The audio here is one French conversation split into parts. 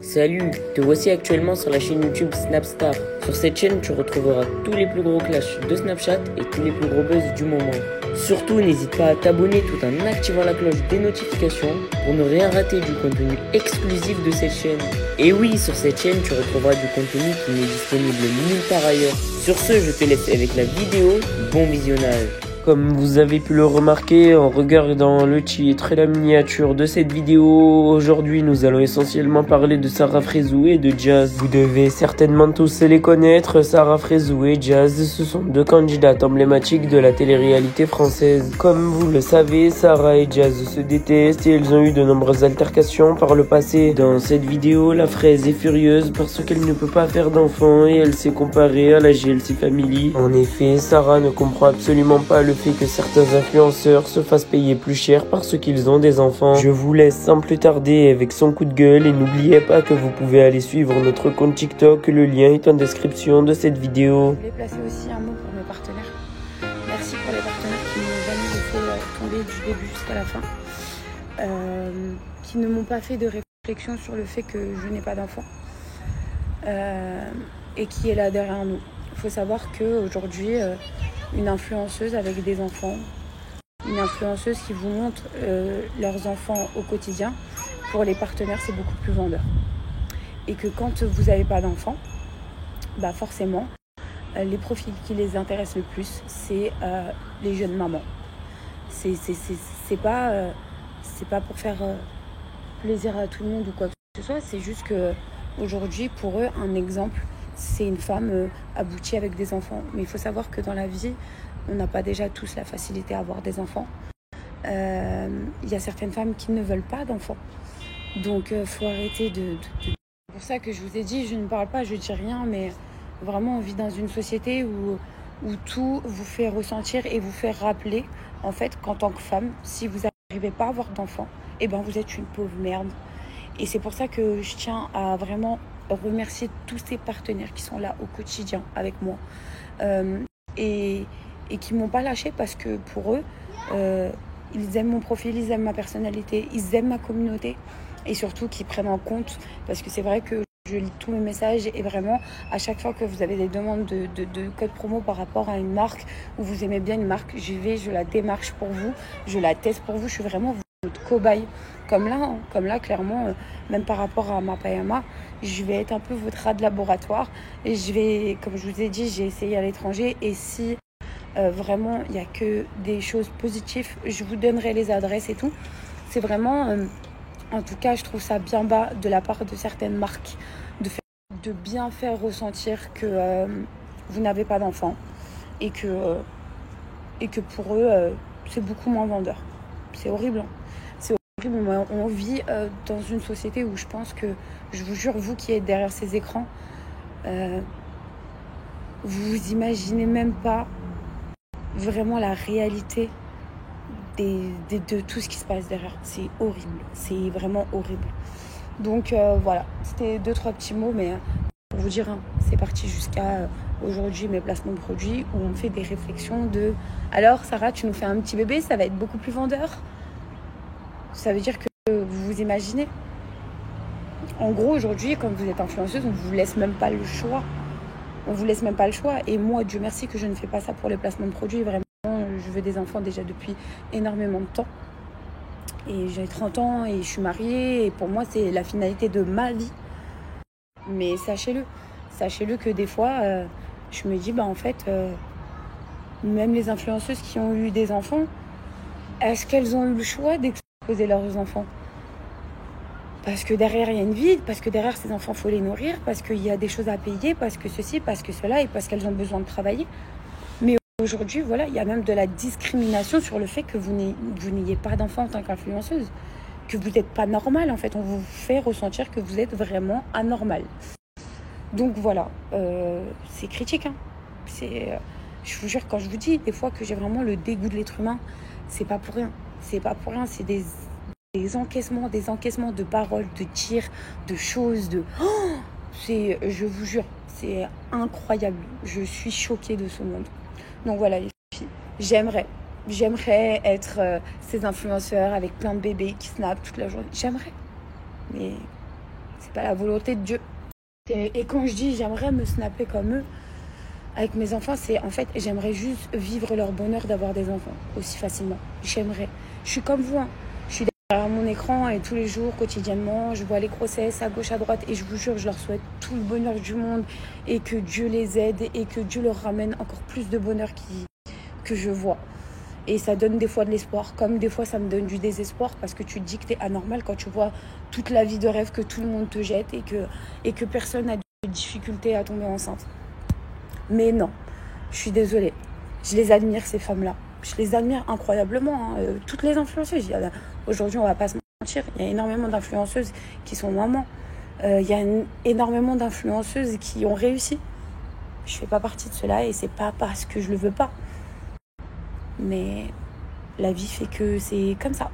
Salut, te voici actuellement sur la chaîne YouTube Snapstar. Sur cette chaîne, tu retrouveras tous les plus gros clashs de Snapchat et tous les plus gros buzz du moment. Surtout, n'hésite pas à t'abonner tout en activant la cloche des notifications pour ne rien rater du contenu exclusif de cette chaîne. Et oui, sur cette chaîne, tu retrouveras du contenu qui n'est disponible nulle part ailleurs. Sur ce, je te laisse avec la vidéo. Bon visionnage. Comme vous avez pu le remarquer en regardant le titre et la miniature de cette vidéo, aujourd'hui nous allons essentiellement parler de Sarah Frézou et de Jazz. Vous devez certainement tous les connaître, Sarah Frézou et Jazz, ce sont deux candidates emblématiques de la télé-réalité française. Comme vous le savez, Sarah et Jazz se détestent et elles ont eu de nombreuses altercations par le passé. Dans cette vidéo, la fraise est furieuse parce qu'elle ne peut pas faire d'enfant et elle s'est comparée à la GLC Family. En effet, Sarah ne comprend absolument pas le fait que certains influenceurs se fassent payer plus cher parce qu'ils ont des enfants. Je vous laisse sans plus tarder avec son coup de gueule et n'oubliez pas que vous pouvez aller suivre notre compte TikTok, le lien est en description de cette vidéo. Je voulais placer aussi un mot pour mes partenaires. Merci pour les partenaires qui m'ont jamais laissé tomber du début jusqu'à la fin, qui ne m'ont pas fait de réflexion sur le fait que je n'ai pas d'enfant et qui est là derrière nous. Il faut savoir qu'aujourd'hui, une influenceuse avec des enfants, une influenceuse qui vous montre leurs enfants au quotidien, pour les partenaires, c'est beaucoup plus vendeur. Et que quand vous n'avez pas d'enfants, bah forcément, les profils qui les intéressent le plus, c'est les jeunes mamans. C'est pas pour faire plaisir à tout le monde ou quoi que ce soit, c'est juste que aujourd'hui, pour eux, un exemple, c'est une femme aboutie avec des enfants. Mais il faut savoir que dans la vie, on n'a pas déjà tous la facilité à avoir des enfants. Il y a certaines femmes qui ne veulent pas d'enfants. Donc, il faut arrêter C'est pour ça que je vous ai dit, je ne parle pas, je dis rien, mais vraiment, on vit dans une société où tout vous fait ressentir et vous fait rappeler, en fait, qu'en tant que femme, si vous n'arrivez pas à avoir d'enfants, eh ben, vous êtes une pauvre merde. Et c'est pour ça que je tiens à vraiment remercier tous ces partenaires qui sont là au quotidien avec moi et qui m'ont pas lâché parce que pour eux, ils aiment mon profil, ils aiment ma personnalité, ils aiment ma communauté et surtout qu'ils prennent en compte, parce que c'est vrai que je lis tous mes messages et vraiment à chaque fois que vous avez des demandes de code promo par rapport à une marque ou vous aimez bien une marque, je la démarche pour vous, je la teste pour vous, je suis vraiment votre cobaye. Comme là, clairement, même par rapport à Mapayama, je vais être un peu votre rat de laboratoire. Et je vais, comme je vous ai dit, j'ai essayé à l'étranger. Et si vraiment il n'y a que des choses positives, je vous donnerai les adresses et tout. C'est vraiment, en tout cas, je trouve ça bien bas de la part de certaines marques de bien faire ressentir que vous n'avez pas d'enfant et que pour eux, c'est beaucoup moins vendeur. C'est horrible, hein. On vit dans une société où je pense que, je vous jure, vous qui êtes derrière ces écrans, vous imaginez même pas vraiment la réalité de tout ce qui se passe derrière. C'est horrible, c'est vraiment horrible. Donc voilà, c'était 2-3 petits mots, mais pour vous dire, hein, c'est parti jusqu'à aujourd'hui mes placements de produits où on me fait des réflexions de « Alors Sarah, tu nous fais un petit bébé, ça va être beaucoup plus vendeur ?» Ça veut dire que vous vous imaginez. En gros, aujourd'hui, quand vous êtes influenceuse, on ne vous laisse même pas le choix. On vous laisse même pas le choix. Et moi, Dieu merci que je ne fais pas ça pour les placements de produits. Vraiment, je veux des enfants déjà depuis énormément de temps. Et j'ai 30 ans et je suis mariée. Et pour moi, c'est la finalité de ma vie. Mais sachez-le que des fois, je me dis, en fait, même les influenceuses qui ont eu des enfants, est-ce qu'elles ont eu le choix d'exposer leurs enfants? Parce que derrière, il y a une vie, parce que derrière, ces enfants, il faut les nourrir, parce qu'il y a des choses à payer, parce que ceci, parce que cela, et parce qu'elles ont besoin de travailler. Mais aujourd'hui, voilà, il y a même de la discrimination sur le fait que vous n'ayez pas d'enfant en tant qu'influenceuse, que vous n'êtes pas normal, en fait. On vous fait ressentir que vous êtes vraiment anormal. Donc voilà, c'est critique, hein. Je vous jure, quand je vous dis des fois que j'ai vraiment le dégoût de l'être humain, c'est pas pour rien. C'est pas pour rien, c'est des encaissements de paroles, de tirs, de choses, je vous jure, c'est incroyable. Je suis choquée de ce monde. Donc voilà les filles, j'aimerais être ces influenceurs avec plein de bébés qui snapent toute la journée. J'aimerais, mais C'est pas la volonté de Dieu. Et quand je dis j'aimerais me snapper comme eux, avec mes enfants, c'est en fait, j'aimerais juste vivre leur bonheur d'avoir des enfants aussi facilement. J'aimerais. Je suis comme vous, hein. Je suis derrière mon écran et tous les jours, quotidiennement, je vois les grossesses à gauche, à droite et je vous jure, je leur souhaite tout le bonheur du monde et que Dieu les aide et que Dieu leur ramène encore plus de bonheur que je vois. Et ça donne des fois de l'espoir, comme des fois ça me donne du désespoir parce que tu te dis que t'es anormal quand tu vois toute la vie de rêve que tout le monde te jette et que personne n'a de difficulté à tomber enceinte. Mais non, je suis désolée. Je les admire, ces femmes-là. Je les admire incroyablement. Hein. Toutes les influenceuses. Aujourd'hui, on va pas se mentir, il y a énormément d'influenceuses qui sont mamans. Il y a énormément d'influenceuses qui ont réussi. Je fais pas partie de cela et c'est pas parce que je le veux pas. Mais la vie fait que c'est comme ça.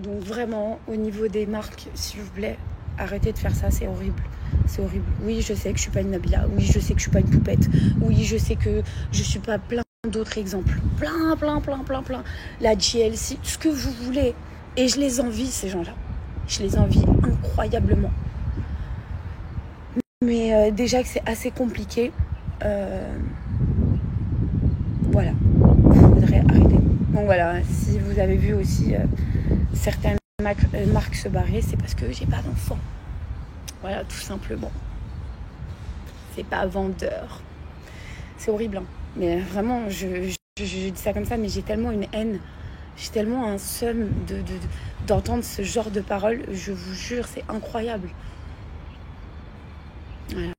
Donc vraiment, au niveau des marques, s'il vous plaît, arrêtez de faire ça, c'est horrible. C'est horrible. Oui, je sais que je suis pas une Nabila. Oui, je sais que je suis pas une poupette. Oui, je sais que je suis pas plein d'autres exemples. Plein. La GLC, ce que vous voulez. Et je les envie, ces gens-là. Je les envie incroyablement. Mais déjà que c'est assez compliqué, voilà. Il faudrait arrêter. Donc voilà, si vous avez vu aussi certaines marques se barrer, c'est parce que j'ai pas d'enfant. Voilà, tout simplement. C'est pas vendeur. C'est horrible, hein. Mais vraiment, je dis ça comme ça, mais j'ai tellement une haine. J'ai tellement un seum d'entendre ce genre de paroles. Je vous jure, c'est incroyable. Voilà.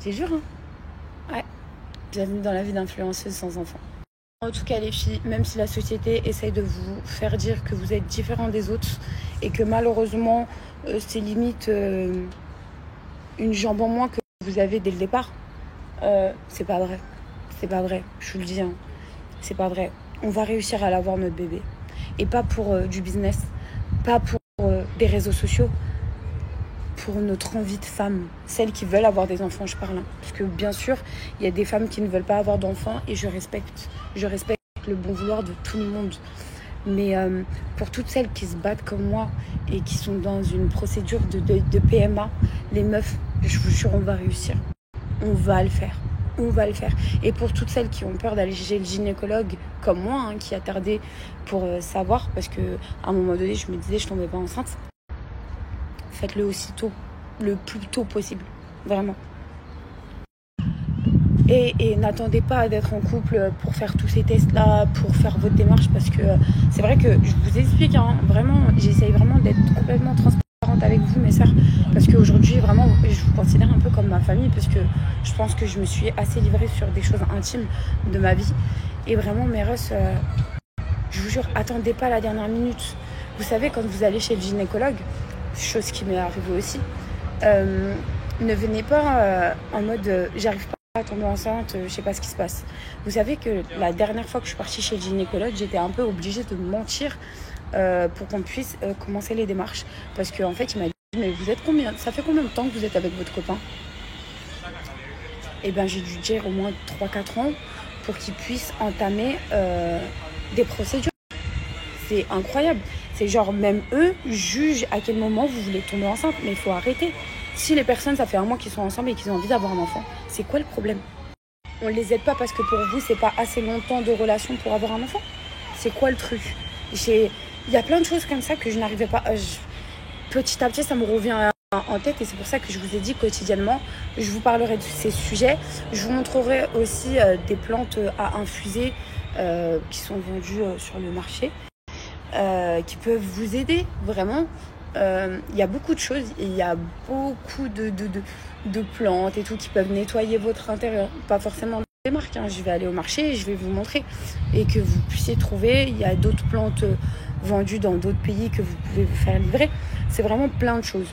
C'est dur, hein. Ouais. Bienvenue dans la vie d'influenceuse sans enfant. En tout cas, les filles, même si la société essaye de vous faire dire que vous êtes différents des autres et que malheureusement, c'est limite une jambe en moins que vous avez dès le départ, c'est pas vrai. C'est pas vrai, je vous le dis. Hein. C'est pas vrai. On va réussir à l'avoir, notre bébé. Et pas pour du business, pas pour des réseaux sociaux, pour notre envie de femme. Celles qui veulent avoir des enfants, je parle. Hein. Parce que bien sûr, il y a des femmes qui ne veulent pas avoir d'enfants et je respecte le bon vouloir de tout le monde. Mais pour toutes celles qui se battent comme moi et qui sont dans une procédure de PMA, les meufs, je vous jure, on va réussir. On va le faire. On va le faire. Et pour toutes celles qui ont peur d'aller chez le gynécologue, comme moi, hein, qui a tardé pour savoir, parce qu'à un moment donné, je me disais, je tombais pas enceinte, faites-le aussitôt, le plus tôt possible. Vraiment. Et n'attendez pas d'être en couple pour faire tous ces tests-là, pour faire votre démarche, parce que c'est vrai que, je vous explique, hein, vraiment, j'essaye vraiment d'être complètement transparente avec vous, mes sœurs, parce qu'aujourd'hui, vraiment, je vous considère un peu comme ma famille, parce que je pense que je me suis assez livrée sur des choses intimes de ma vie. Et vraiment, mes russes, je vous jure, attendez pas la dernière minute. Vous savez, quand vous allez chez le gynécologue, chose qui m'est arrivée aussi, ne venez pas en mode j'arrive pas à tomber enceinte, je sais pas ce qui se passe. Vous savez que la dernière fois que je suis partie chez le gynécologue, j'étais un peu obligée de mentir pour qu'on puisse commencer les démarches. Parce qu'en fait, il m'a dit, mais vous êtes combien? Ça fait combien de temps que vous êtes avec votre copain? Et ben j'ai dû dire au moins 3-4 ans pour qu'il puisse entamer des procédures. C'est incroyable. C'est genre, même eux jugent à quel moment vous voulez tomber enceinte. Mais il faut arrêter. Si les personnes, ça fait un mois qu'ils sont ensemble et qu'ils ont envie d'avoir un enfant, c'est quoi le problème? On les aide pas parce que pour vous, c'est pas assez longtemps de relation pour avoir un enfant? C'est quoi le truc? Il y a plein de choses comme ça que je n'arrivais pas... Petit à petit, ça me revient en tête et c'est pour ça que je vous ai dit quotidiennement, je vous parlerai de ces sujets. Je vous montrerai aussi des plantes à infuser qui sont vendues sur le marché. Qui peuvent vous aider vraiment. Il y a beaucoup de choses, il y a beaucoup de plantes et tout qui peuvent nettoyer votre intérieur. Pas forcément des marques, hein. Je vais aller au marché et je vais vous montrer et que vous puissiez trouver. Il y a d'autres plantes vendues dans d'autres pays que vous pouvez vous faire livrer. C'est vraiment plein de choses.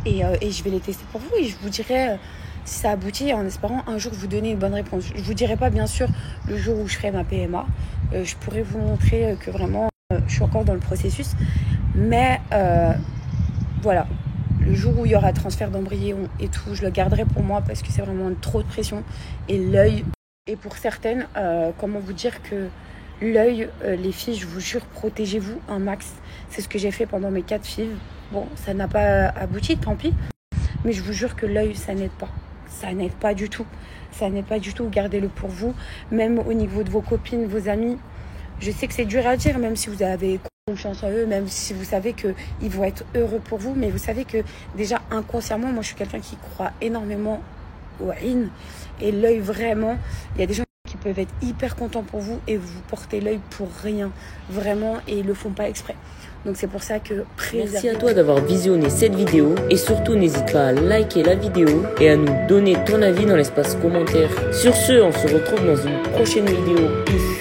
Et je vais les tester pour vous et je vous dirai si ça aboutit en espérant un jour vous donner une bonne réponse. Je vous dirai pas bien sûr le jour où je ferai ma PMA. Je pourrais vous montrer que vraiment je suis encore dans le processus. Mais voilà, le jour où il y aura transfert d'embryon et tout, je le garderai pour moi parce que c'est vraiment trop de pression. Et l'œil, et pour certaines, comment vous dire que L'œil, les filles, je vous jure, protégez-vous un max. C'est ce que j'ai fait pendant mes 4 FIV. Bon, ça n'a pas abouti, tant pis. Mais je vous jure que l'œil, ça n'aide pas. Ça n'aide pas du tout. Ça n'aide pas du tout. Gardez-le pour vous. Même au niveau de vos copines, vos amis. Je sais que c'est dur à dire, même si vous avez confiance en eux, même si vous savez qu'ils vont être heureux pour vous. Mais vous savez que déjà, inconsciemment, moi, je suis quelqu'un qui croit énormément au Aïn. Et l'œil, vraiment, il y a des gens qui peuvent être hyper contents pour vous et vous portez l'œil pour rien, vraiment, et ils le font pas exprès. Donc c'est pour ça que merci à toi d'avoir visionné cette vidéo et surtout n'hésite pas à liker la vidéo et à nous donner ton avis dans l'espace commentaire. Sur ce, on se retrouve dans une prochaine vidéo. Peace.